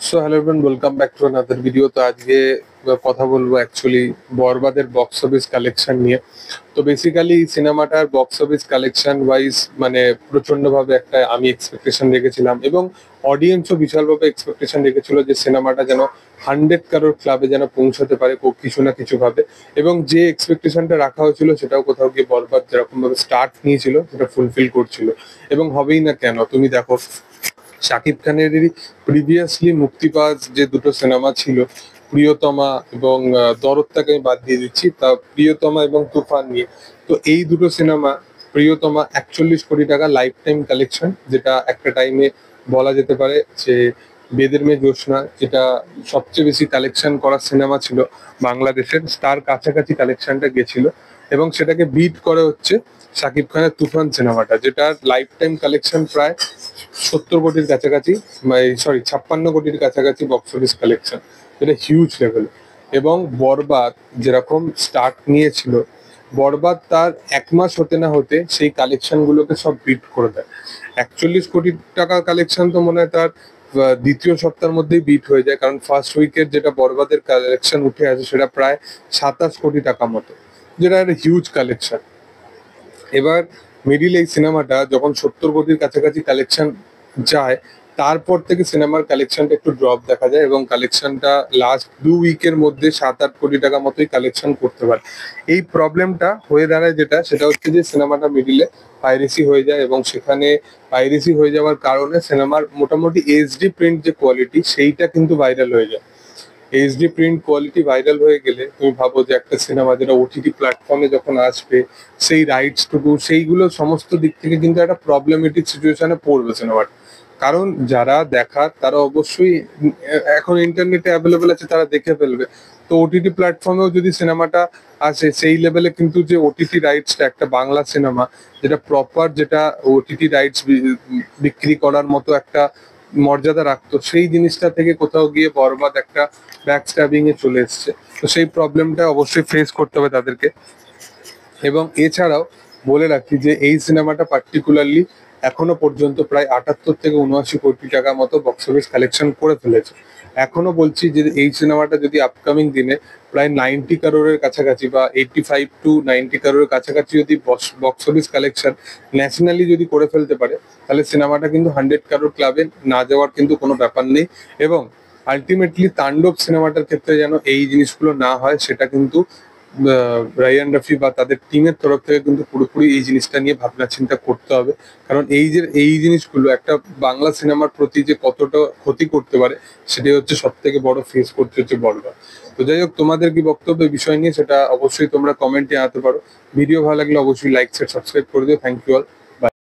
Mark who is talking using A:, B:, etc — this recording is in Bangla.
A: So hello everyone, welcome back to another video. তো আজকে কথা বলবো অ্যাকচুয়ালি বরবাদের বক্স অফিস কালেকশন নিয়ে। তো বেসিক্যালি সিনেমাটার বক্স অফিস কালেকশন ওয়াইজ মানে প্রচন্ডভাবে একটা আমি এক্সপেকটেশন রেখেছিলাম, এবং অডিয়েন্সও বিশালভাবে এক্সপেকটেশন রেখেছিল যে সিনেমাটা যেন 100 কারোর ক্লাবে যেন পৌঁছাতে পারে কিছু না কিছু ভাবে। এবং যে এক্সপেকটেশনটা রাখা হয়েছিল সেটাও কোথাও গিয়ে বরবাদ যেরকম ভাবে স্টার্ট নিয়েছিল সেটা ফুলফিল করছিল। এবং হবেই না কেন, তুমি দেখো শাকিব খানেরই প্রিভিয়াসলি মুক্তি পাওয়া যে দুটো সিনেমা ছিল, প্রিয়তমা এবং দরদটাকে আমি বাদ দিয়ে দিচ্ছি, তা প্রিয়তমা এবং তুফান নিয়ে। তো এই দুটো সিনেমা, প্রিয়তমা 41 কোটি টাকা লাইফ টাইম কালেকশন, যেটা একটা টাইমে বলা যেতে পারে যে বেদের মেয়ে জ্যোৎস্না যেটা সবচেয়ে বেশি কালেকশন করা সিনেমা ছিল বাংলাদেশের, তার কাছাকাছি কালেকশনটা গেছিল। এবং সেটাকে বিট করে হচ্ছে শাকিব খানের তুফান সিনেমাটা, যেটার লাইফ টাইম কালেকশন প্রায় 70 কোটির কাছাকাছি, সরি 56 কোটির কাছাকাছি বক্স অফিস কালেকশন, যেটা হিউজ লেভেল। এবং বরবাদ যেরকম স্টার্ট নিয়েছিল, বরবাদ তার 1 মাস হতে না হতে সেই কালেকশন গুলোকে সব বিট করে দেয়। 41 কোটি টাকা কালেকশন তো মনে হয় তার দ্বিতীয় সপ্তাহের মধ্যেই বিট হয়ে যায়, কারণ ফার্স্ট উইকের যেটা বরবাদের কালেকশন উঠে আসে সেটা প্রায় 27 কোটি টাকা মতো, যেটা একটা হিউজ কালেকশন। এবার মিডিল এই সিনেমাটা যখন 70 কোটির কাছাকাছি কালেকশন যায়, তারপর থেকে সিনেমার কালেকশনটা একটু ড্রপ দেখা যায়, এবং কালেকশনটা লাস্ট 2 উইকের মধ্যে 7-8 কোটি টাকা মতোই কালেকশন করতে পারে। এই প্রবলেমটা হয়ে দাঁড়ায় যেটা, সেটা হচ্ছে যে সিনেমাটা মিডিলে পাইরেসি হয়ে যায়, এবং সেখানে পাইরেসি হয়ে যাওয়ার কারণে সিনেমার মোটামুটি এইচডি প্রিন্ট যে কোয়ালিটি সেইটা কিন্তু ভাইরাল হয়ে যায়। এইচডি প্রিন্ট কোয়ালিটি ভাইরাল হয়ে গেলে তুমি ভাবো যে একটা সিনেমা যেটা ওটিটি প্ল্যাটফর্মে যখন আসবে, সেই রাইটস টুকু সেইগুলো সমস্ত দিক থেকে কিন্তু একটা প্রবলেমেটিক সিচুয়েশনে পড়বে সিনেমাটা। কারণ যারা দেখার তারা অবশ্যই এখন ইন্টারনেটে অ্যাভেলেবেল আছে, তারা দেখে ফেলবে। তো ওটিটি প্ল্যাটফর্মেও যদি সিনেমাটা আসে সেই লেভেলে, কিন্তু যে ওটিটি রাইটসটা একটা বাংলা সিনেমা যেটা প্রপার, যেটা ওটিটি রাইটস বিক্রি করার মতো একটা মর্যাদা রাখতো, সেই জিনিসটা থেকে কোথাও গিয়ে বরবাদ একটা ব্যাক স্ট্যাবিং এ চলে এসছে। তো সেই প্রবলেমটা অবশ্যই ফেস করতে হবে তাদেরকে। এবং এছাড়াও বলে রাখি যে এই সিনেমাটা পার্টিকুলারলি এখনো পর্যন্ত প্রায় 78 থেকে 79 কোটি টাকা মতো বক্স অফিস কালেকশন করে ফেলেছে। এখনো বলছি যে এই সিনেমাটা যদি আপকামিং দিনে প্রায় 90 কারোরের কাছাকাছি বা 85 to 90 কারোরের কাছাকাছি যদি বক্স অফিস কালেকশন ন্যাশনালি যদি করে ফেলতে পারে, তাহলে সিনেমাটা কিন্তু 100 কারোর ক্লাবে না যাওয়ার কিন্তু কোনো ব্যাপার নেই। এবং আলটিমেটলি তাণ্ডব সিনেমাটার ক্ষেত্রে যেন এই জিনিসগুলো না হয়, সেটা কিন্তু রায়ান রাফি বা তাদের টিমের তরফ থেকে কিন্তু পুরোপুরি এই জিনিসটা নিয়ে ভাবনা চিন্তা করতে হবে। কারণ এই জিনিসগুলো একটা বাংলা সিনেমার প্রতি যে কতটা ক্ষতি করতে পারে, সেটাই হচ্ছে সব থেকে বড় ফেস করতে হচ্ছে বড়রা। তো যাই হোক, তোমাদের কি বক্তব্য এই বিষয় নিয়ে সেটা অবশ্যই তোমরা কমেন্টে জানাতে পারো। ভিডিও ভালো লাগলে অবশ্যই লাইক শেয়ার সাবস্ক্রাইব করে দিও। Thank you all.